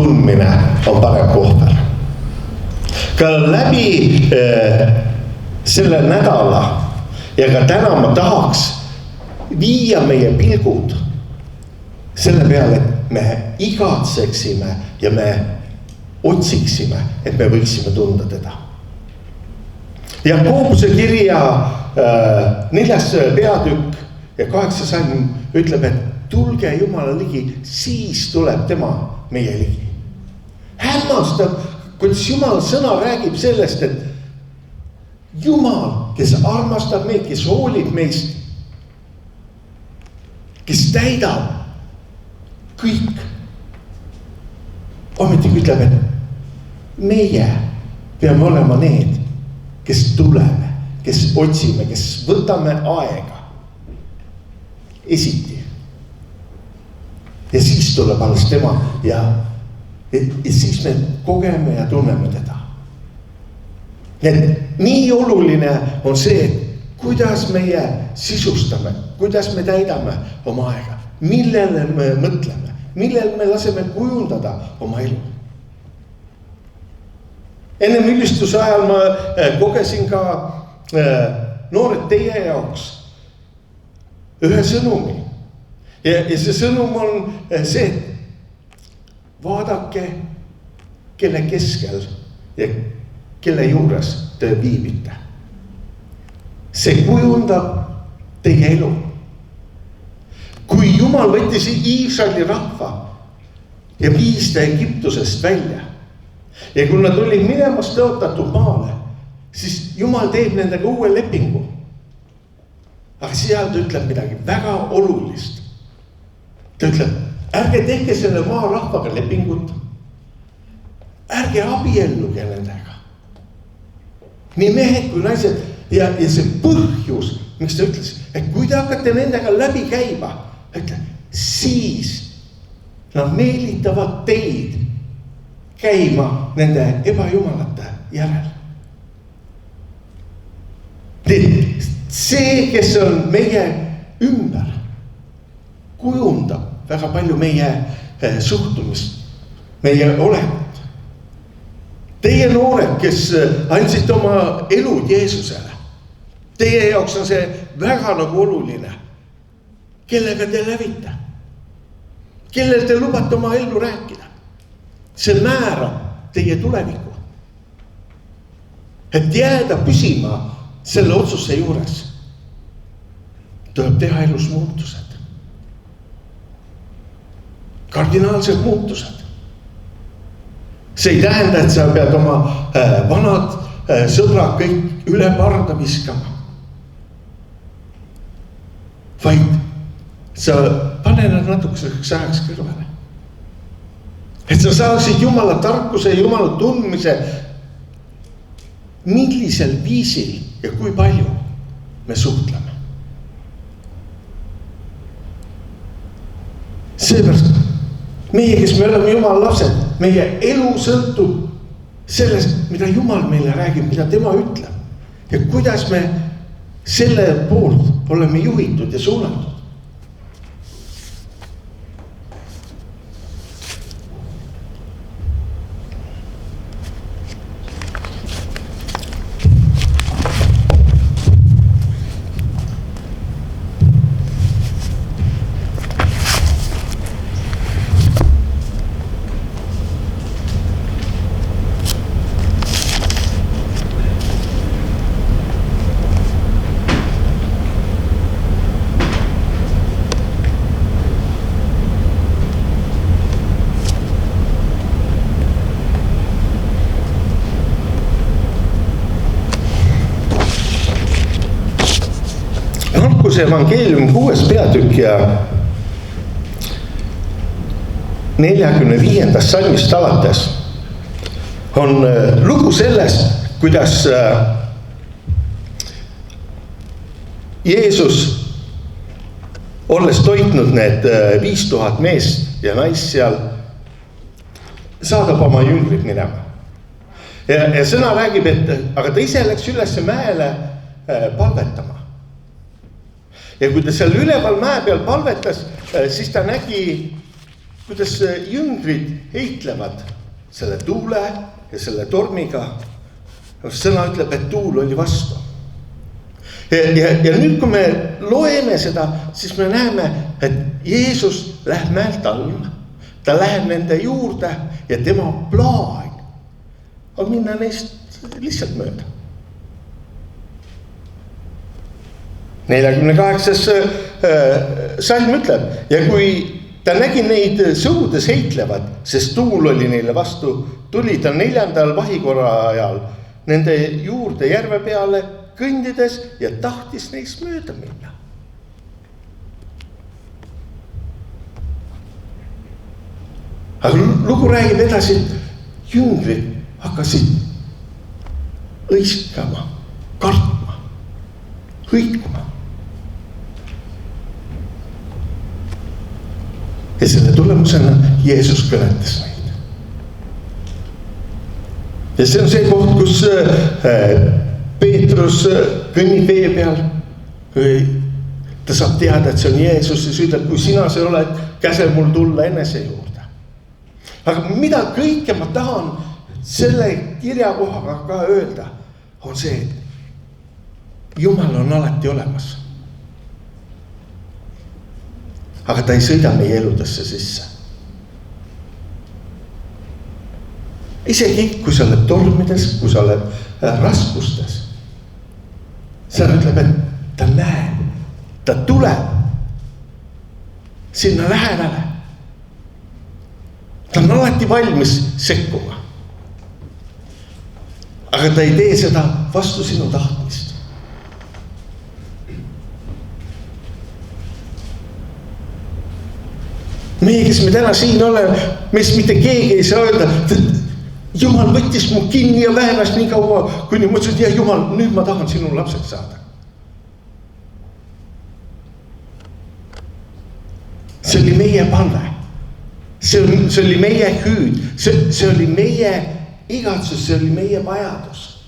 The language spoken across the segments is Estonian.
tundmine on parem kui ohver. Ka läbi selle nädala ja ka täna ma tahaks viia meie pilgud selle peale, et me igatseksime ja me otsiksime, et me võiksime tunda teda. Jakobuse kirja 4. peatükk ja 8. salm ütleb, et tulge Jumala ligi, siis tuleb tema meie ligi. Hämmastav, kuidas Jumala sõna räägib sellest, et Jumal, kes armastab meid, kes hoolib meist, kes täidab kõik, ometigi ütleb, et meie peame olema need, kes tuleme, kes otsime, kes võtame aega esiti. Ja siis tuleb alles tema ja siis me kogeme ja tunneme teda. Et nii oluline on see, kuidas meie sisustame, kuidas me täidame oma aega, millele me mõtleme, millele me laseme kujundada oma elu. Ennem ülistuse ajal ma kogesin ka noored teie jaoks ühe sõnumi. Ja see sõnum on see, et vaadake, kelle keskel ja kelle juures te viibite. See kujundab teie elu. Kui Jumal võttis Iisraeli rahva ja viis ta Egiptusest välja ja kui nad olid minemas tõotatud maale, siis Jumal teeb nendega uue lepingu. Aga seal ta ütleb midagi väga olulist. Ta ütleb, ärge tehke selle maa rahvaga lepingut, ärge abielluge nendega. Nii mehed kui naised ja see põhjus, miks ta ütles, et kui te hakkate nendega läbi käima, ütleb, siis nad meelitavad teid käima nende ebajumalate järel. See, kes on meie ümber, kujundab väga palju meie suhtumist, meie olekut. Teie noored, kes andsid oma elud Jeesusele, teie jaoks on see väga nagu oluline. Kellega te lävite? Kellel te lubate oma ellu rääkida? See määrab teie tuleviku. Et jääda püsima selle otsuse juures, tuleb teha elus muutused. Kardinaalsed muutused. See ei tähenda, et sa pead oma vanad sõbrad kõik üle parda viskama. Vaid sa pane nad natukeseks ajaks kõrvale. Et sa saaksid Jumala tarkuse ja Jumala tundmise, millisel viisil ja kui palju me suhtleme. Seepärast meie, kes me oleme Jumala lapsed, meie elu sõltub sellest, mida Jumal meile räägib, mida tema ütleb ja kuidas me selle poolt oleme juhitud ja suunatud. Evangeeliumi 6. peatükk ja 45. salmist alates on lugu sellest, kuidas Jeesus, olles toitnud need 5000 meest ja naist seal, saadab oma jüngrid minema. Ja sõna räägib, et aga ta ise läks üles mäele palvetama. Ja kui ta seal üleval mäe peal palvetas, siis ta nägi kuidas jüngrid heitlevad selle tuule ja selle tormiga. Sõna ütleb, et tuul oli vastu. Ja nüüd, kui me loeme seda, siis me näeme, et Jeesus läheb mäelt alla. Ta läheb nende juurde ja tema plaan on minna neist lihtsalt mööda. 48. salm ütleb, ja kui ta nägi neid sõudes heitlevad, sest tuul oli neile vastu, tuli ta 4. vahikorra ajal nende juurde järve peale kõndides ja tahtis neist mööda minna. Aga lugu räägib edasi, et jüngrid hakkasid õiskama, kartma, hõikuma. Ja selle tulemusena Jeesus kõnetas neid. Ja see on see koht, kus Peetrus kõnnib vee peal. Ta saab teada, et see on Jeesus, ja ütleb, kui sina see oled, käse mul tulla enese juurde. Aga mida kõike ma tahan selle kirjakohaga ka öelda, on see, et Jumal on alati olemas. Aga ta ei sõida meie eludesse sisse. Isegi kui sa oled tormides, kui sa oled raskustes, see ütleb, et ta näeb, ta tuleb sinna lähedale. Ta on alati valmis sekkuma. Aga ta ei tee seda vastu sinu tahtmist. Meie, kes me täna siin oleme, meist mitte keegi ei saa öelda, et Jumal võttis mu kinni ja väänas nii kaua, kuni ma ütlesin, et ja Jumal, nüüd ma tahan sinu lapseks saada. See oli meie palve. See oli meie hüüd. See oli meie igatsus, see oli meie vajadus.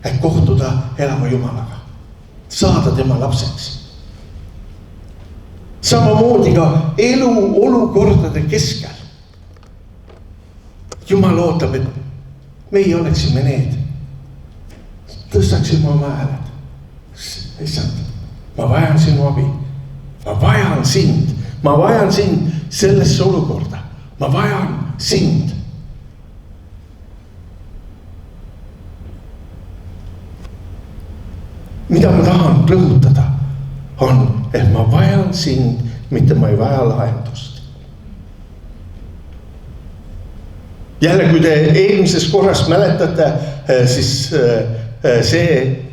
Et kohtuda elava Jumalaga. Saada tema lapseks. Samamoodi ka elu olukordade keskel. Jumal ootab, et meie oleksime need. Tõstaksime oma hääled. Issand, ma vajan sinu abi. Ma vajan sind. Ma vajan sind sellesse olukorda. Ma vajan sind. Mida ma tahan rõhutada on, et ma vajan sind, mitte ma ei vaja lahendust. Jälle, kui te eelmises korras mäletate, siis see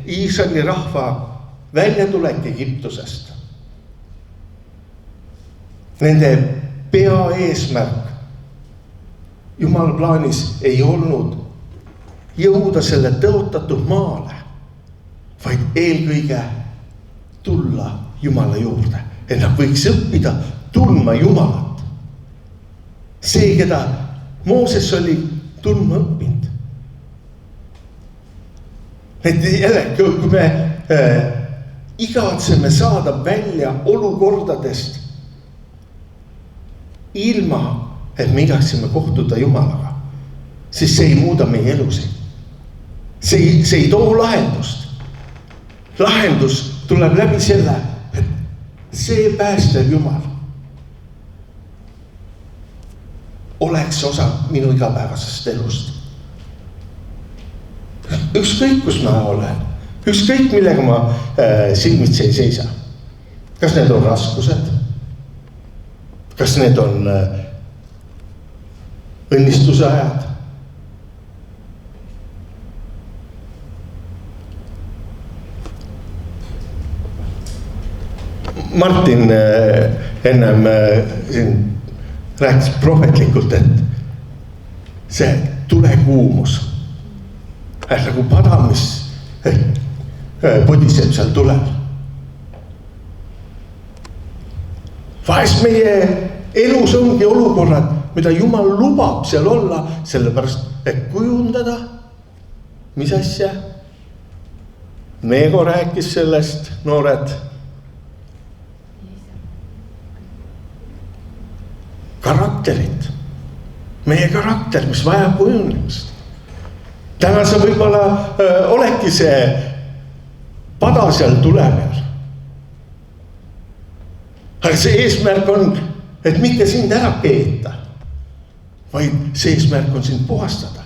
Iisraeli rahva väljatulek Egiptusest. Nende peaeesmärk Jumala plaanis ei olnud jõuda selle tõotatud maale, vaid eelkõige tulla Jumala juurde, et nad võiks õppida tundma Jumalat. See, keda Mooses oli tundma õppinud. Et jälle, kui me igatseme saada välja olukordadest ilma, et me igatseme kohtuda Jumalaga, siis see ei muuda meie elusid. See ei too lahendust. Lahendus tuleb läbi selle, et see päästev Jumal oleks osa minu igapäevasest elust. Ükskõik, kus ma olen, ükskõik, millega ma silmitsi ei seisa. Kas need on raskused? Kas need on õnnistuse ajad? Martin ennem siin rääkis prohvetlikult, et see tulekuumus, nagu pada, mis podiseb seal tulel. Vahest meie elus ongi olukorrad, mida Jumal lubab seal olla, sellepärast, et kujundada, mis asja. Meego rääkis sellest, noored. karakterit. Meie karakter, mis vajab kujunemist. Täna sa võib-olla oledki see pada seal tule peal. Aga see eesmärk on, et mitte sind ära peeta, vaid see eesmärk on sind puhastada.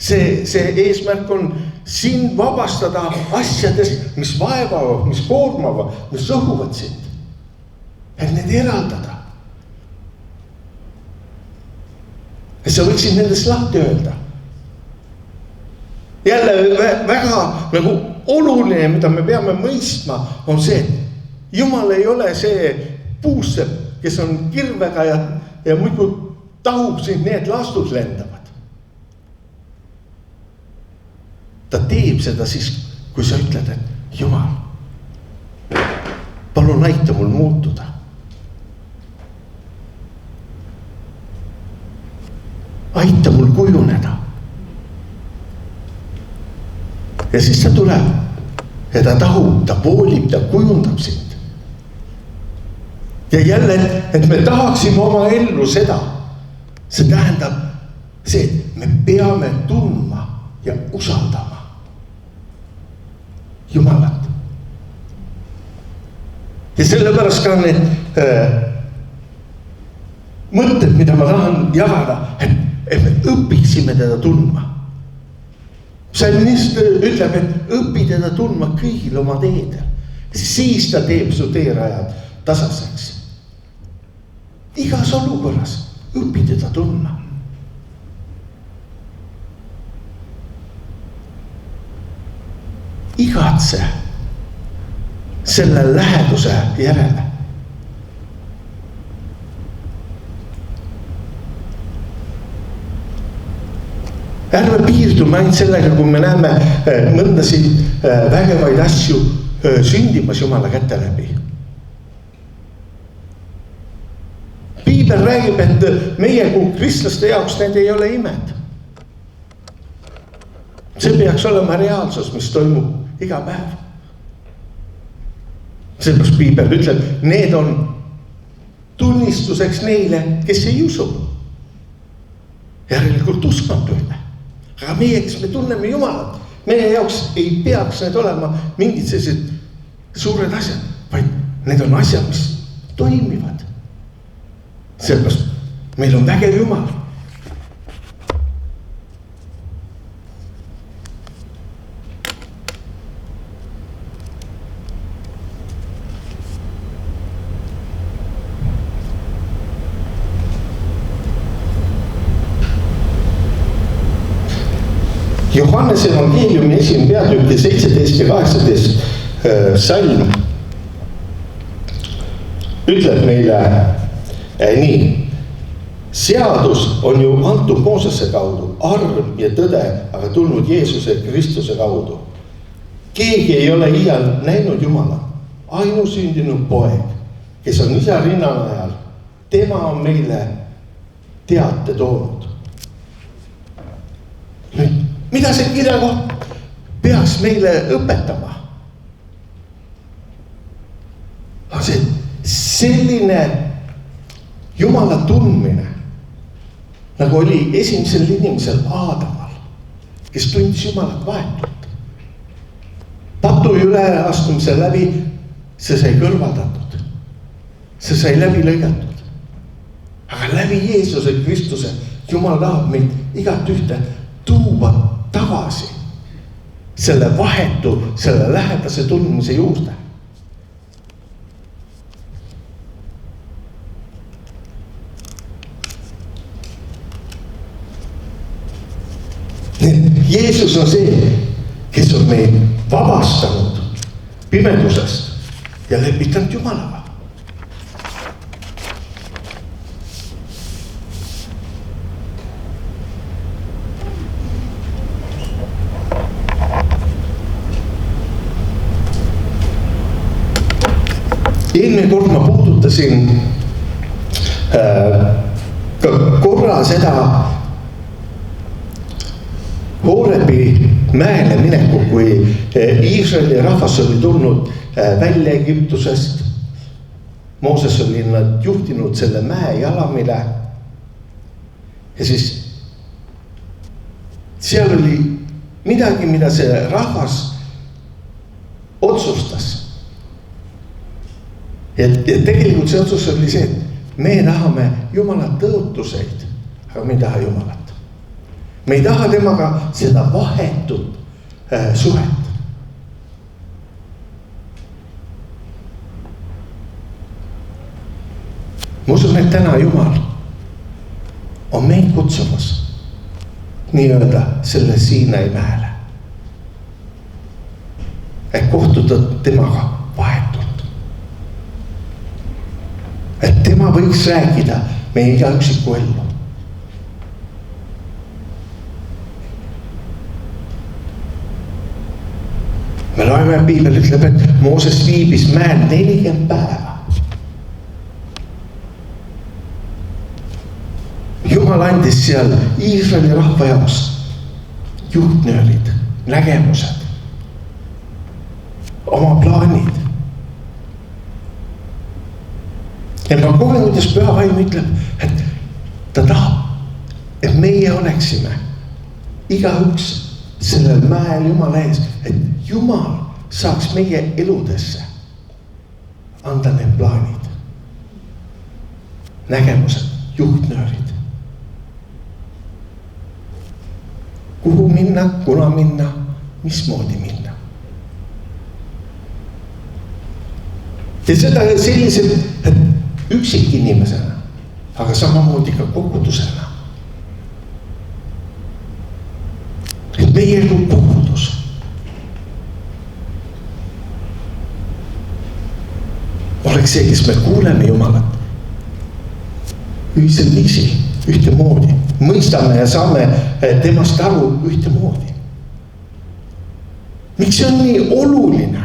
See eesmärk on sind vabastada asjadest, mis vaevavad, mis koormavad, mis õhuvad sind. Et need eraldada. Et sa võiksid nendest lahti öelda. Jälle väga nagu oluline, mida me peame mõistma, on see, et Jumal ei ole see puusepp, kes on kirvega ja muidu tahub sind need lastud lendavad. Ta teeb seda siis, kui sa ütled, et Jumal, palun aita mul muutuda. Aita mul kujuneda. Ja siis ta tuleb ja ta tahub, ta poolib, ta kujundab sind. Ja jälle, et me tahaksime oma ellu seda. See tähendab see, et me peame tundma ja usaldama Jumalat. Ja sellepärast ka need mõtted, mida ma tahan jagada, et me õpiksime teda tundma. Psalmist ütleb, et õpi teda tundma kõigil oma teedel. Siis ta teeb su teerajad tasaseks. Igas olukorras õpi teda tundma. Igatse selle läheduse järele. Ärme piirdume ainult sellega, kui me näeme mõndasid vägevaid asju sündimas Jumala kätte läbi. Piibel räägib, et meie kui kristlaste jaoks need ei ole imed. See peaks olema reaalsus, mis toimub iga päev. Sellepärast Piibel ütleb, need on tunnistuseks neile, kes ei usu. Järelikult uskmatuile. Aga meie, kes me tunneme Jumalat, meie jaoks ei peaks need olema mingid sellised suured asjad, vaid need on asjad, mis toimivad. Sellepärast meil on vägev Jumal. Johannese evangeeliumi 1. peatükki 17 ja 18 salm ütleb meile nii. Seadus on ju antud Moosese kaudu, arm ja tõde, aga tulnud Jeesuse Kristuse kaudu. Keegi ei ole iial näinud Jumala, ainusündinud poeg, kes on isa rinnanajal. Tema on meile teate toonud. Nüüd, mida see kirjakoht peaks meile õpetama? On see selline Jumala tundmine, nagu oli esimesel inimesel Aadamal, kes tundis Jumalat vahetult. Patu üle astumise läbi see sai kõrvaldatud. See sai läbi lõigatud. Aga läbi Jeesuse Kristuse Jumal tahab meid igat ühte tuua tagasi selle vahetu, selle lähedase tundmise juurde. Jeesus on see, kes on meid vabastanud pimedusest ja lepitanud Jumalaga. Eelmine kord ma puudutasin korra seda Horebi mäele mineku, kui Iisraeli rahvas oli tulnud välja Egiptusest. Mooses oli nad juhtinud selle mäe jalamile Ja siis seal oli midagi, mida see rahvas otsustas. Ja tegelikult see otsus oli see, et me tahame Jumala tõotuseid, aga me ei taha Jumalat. Me ei taha temaga seda vahetut suhet. Ma usun, et täna Jumal on meid kutsumas nii-öelda selle Siinai mäele. Et kohtuda temaga vahetult. Et tema võiks rääkida meie iga üksiku ellu. Me loeme Piibel ütleb, et Mooses viibis mäel 40 päeva. Jumal andis seal Iisraeli rahva jaoks juhtnöörid, nägemused, oma plaanid. Ja ma kogen, kuidas Püha Vaim ütleb, et ta tahab, et meie oleksime igaüks sellel mäel Jumala ees, et Jumal saaks meie eludesse anda need plaanid, nägemused, juhtnöörid. Kuhu minna, kuna minna, mismoodi minna. Ja seda selliselt üksik inimesena, aga samamoodi ka kogudusena. Et meie elu kogudus. Oleks see, kes me kuuleme Jumalat ühisel viisil, ühtemoodi. Mõistame ja saame temast aru ühtemoodi. Miks see on nii oluline?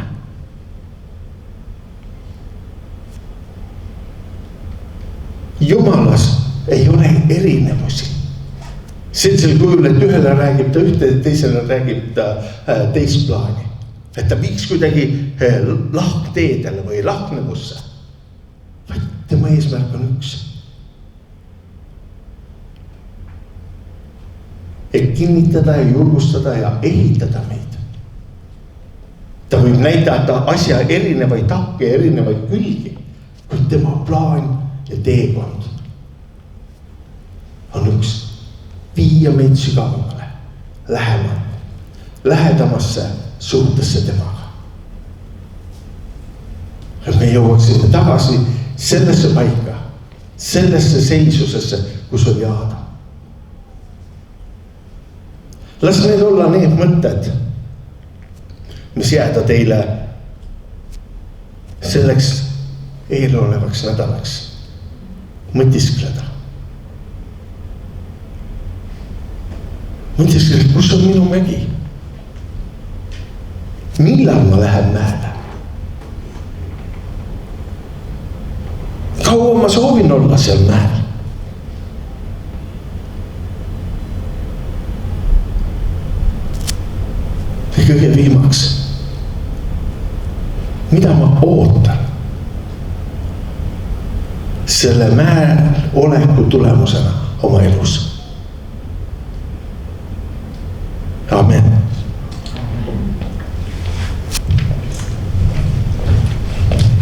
Jumalas ei ole erinevusi. Sellisel kujul, et ühele räägib ta ühte, teisele räägib ta teist plaani. Et ta viiks kuidagi lahkteedele või lahknevusse. Vaid tema eesmärk on üks. Et kinnitada ja julgustada ja ehitada meid. Ta võib näidata asja erinevaid takke ja erinevaid külgi, kuid tema plaan ja teekond on üks. Viia meid sügavamale, lähedamasse suhtesse temaga. Et me jõuaksime tagasi sellesse paika, sellesse seisusesse, kus oli Aadam. Las need olla need mõtted, mis jääda teile selleks eelolevaks nädalaks mõtiskleda. Mõtiskleda, kus on minu mägi? Millal ma lähen mäele? Kaua ma soovin olla seal mäel? Ja kõige viimaks, mida ma ootan selle mäel oleku tulemusena oma elus?